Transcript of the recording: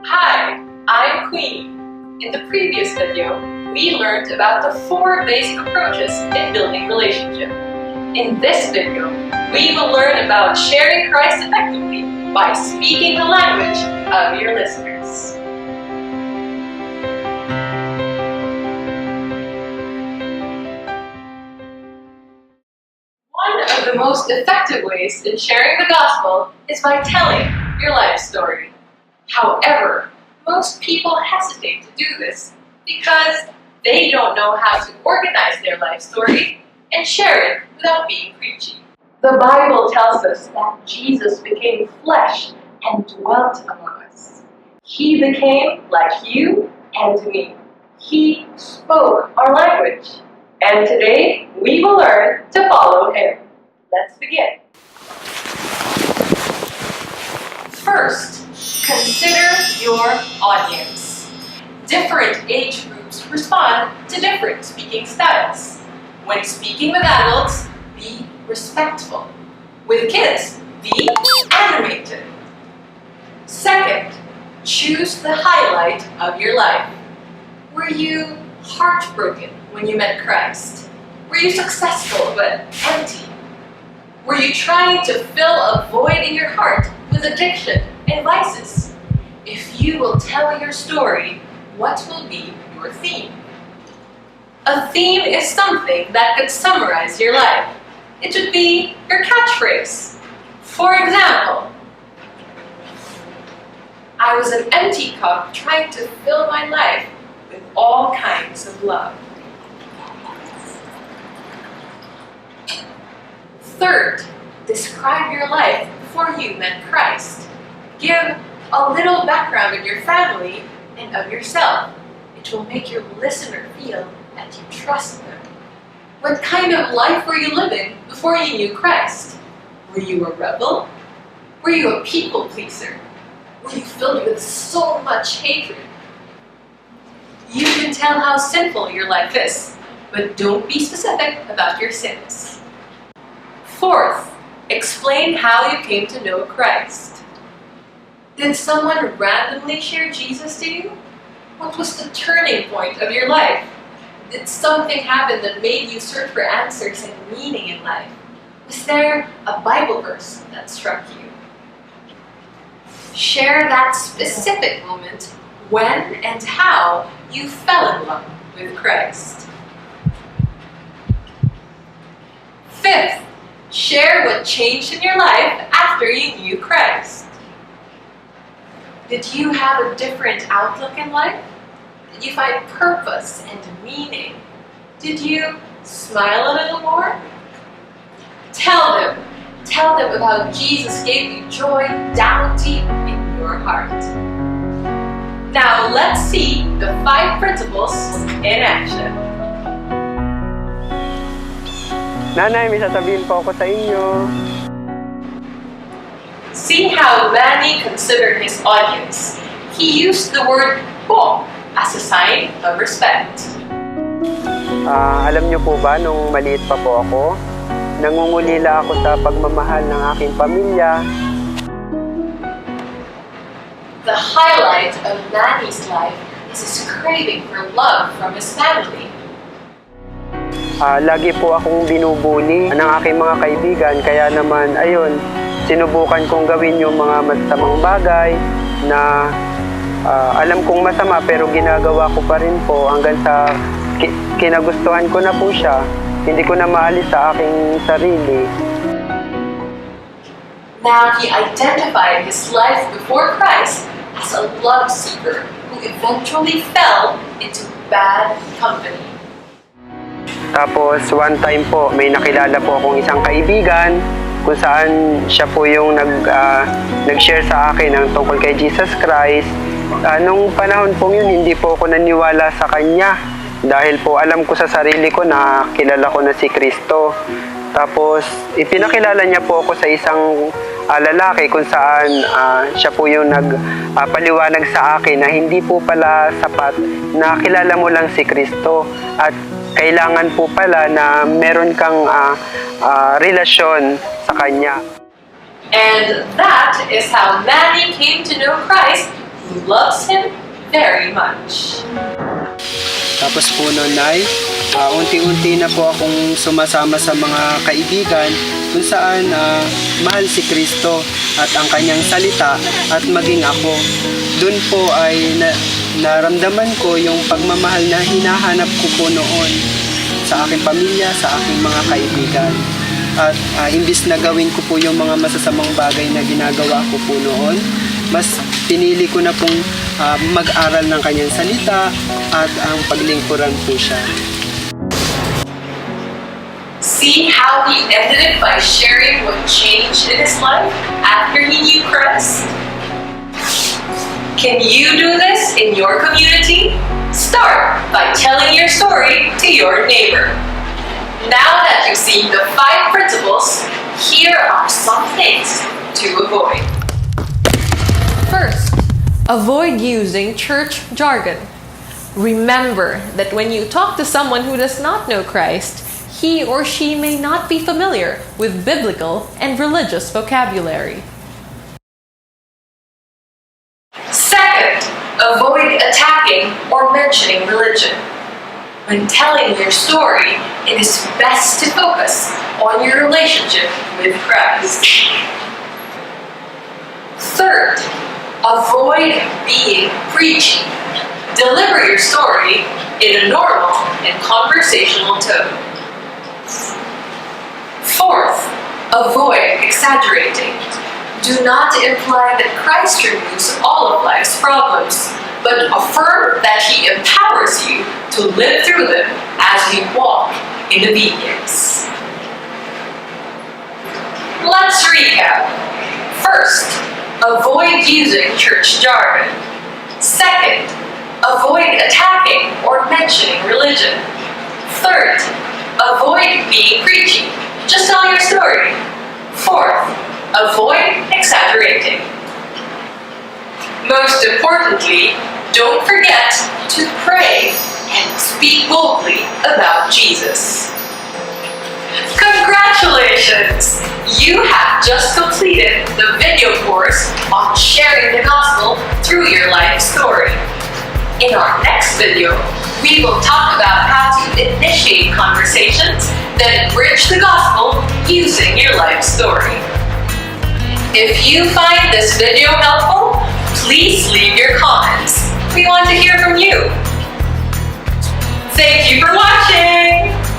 Hi, I'm Queenie. In the previous video, we learned about the 4 basic approaches in building relationship. In this video, we will learn about sharing Christ effectively by speaking the language of your listeners. One of the most effective ways in sharing the gospel is by telling your life story. However, most people hesitate to do this because they don't know how to organize their life story and share it without being preachy. The Bible tells us that Jesus became flesh and dwelt among us. He became like you and me. He spoke our language. And today, we will learn to follow him. Let's begin. First, consider your audience. Different age groups respond to different speaking styles. When speaking with adults, be respectful. With kids, be animated. Second, choose the highlight of your life. Were you heartbroken when you met Christ? Were you successful but empty? Were you trying to fill a void in your heart with addiction and vices? If you will tell your story, what will be your theme? A theme is something that could summarize your life. It should be your catchphrase. For example, I was an empty cup trying to fill my life with all kinds of love. Third, describe your life before you met Christ. Give a little background of your family and of yourself. It will make your listener feel that you trust them. What kind of life were you living before you knew Christ? Were you a rebel? Were you a people pleaser? Were you filled with so much hatred? You can tell how sinful your life is, but don't be specific about your sins. Fourth, explain how you came to know Christ. Did someone randomly share Jesus to you? What was the turning point of your life? Did something happen that made you search for answers and meaning in life? Was there a Bible verse that struck you? Share that specific moment when and how you fell in love with Christ. Fifth, share what changed in your life after you knew Christ. Did you have a different outlook in life? Did you find purpose and meaning? Did you smile a little more? Tell them of how Jesus gave you joy down deep in your heart. Now let's see the 5 principles in action. Nanay, may sasabihin po ako sa inyo. See how Manny considered his audience. He used the word po as a sign of respect. Alam niyo po ba, nung maliit pa po ako, nangungulila ako sa pagmamahal ng aking pamilya. The highlight of Manny's life is his craving for love from his family. Lagi po akong binubuli ng aking mga kaibigan, kaya naman, ayun, sinubukan kong gawin yung mga masamang bagay na alam kong masama pero ginagawa ko pa rin po hanggang sa kinagustuhan ko na po siya. Hindi ko na maalis sa aking sarili. Now he identified his life before Christ as a love seeker who eventually fell into bad company. Tapos one time po, may nakilala po akong isang kaibigan kung saan siya po yung nag-share sa akin ng tungkol kay Jesus Christ. Nung panahon po yun, hindi po ako naniwala sa kanya dahil po alam ko sa sarili ko na kilala ko na si Kristo. Tapos ipinakilala niya po ako sa isang lalaki kung saan siya po yung nagpaliwanag sa akin na hindi po pala sapat na kilala mo lang si Kristo at kailangan po pala na meron kang relasyon sa Kanya. And that is how Manny came to know Christ who loves him very much. Tapos po noon ay unti-unti na po akong sumasama sa mga kaibigan kung saan mahal si Kristo at ang kanyang salita at maging ako. Doon po ay naramdaman ko yung pagmamahal na hinahanap ko po noon sa aking pamilya, sa aking mga kaibigan. At imbis na gawin ko po yung mga masasamang bagay na ginagawa ko po noon, mas pinili ko na pong mag-aral ng kanyang salita at ang paglingkuran po siya. See how he ended it by sharing what changed in his life after he knew Christ? Can you do this in your community? Start by telling your story to your neighbor. Now that you've seen the 5 principles, here are some things to avoid. First, avoid using church jargon. Remember that when you talk to someone who does not know Christ, he or she may not be familiar with biblical and religious vocabulary. Second, avoid attacking or mentioning religion. When telling your story, it is best to focus on your relationship with Christ. Third, avoid being preachy. Deliver your story in a normal and conversational tone. Fourth, avoid exaggerating. Do not imply that Christ removes all of life's problems, but affirm that he empowers you to live through them as you walk in obedience. Let's recap. First, avoid using church jargon. Second, avoid attacking or mentioning religion. Third, avoid being preachy. Just tell your story. Fourth, avoid exaggerating. Most importantly, don't forget to pray and speak boldly about Jesus. Congratulations! You have just completed the video course on sharing the gospel through your life story. In our next video, we will talk about how to initiate conversations that bridge the gospel using your life story. If you find this video helpful, please leave your comments. We want to hear from you. Thank you for watching!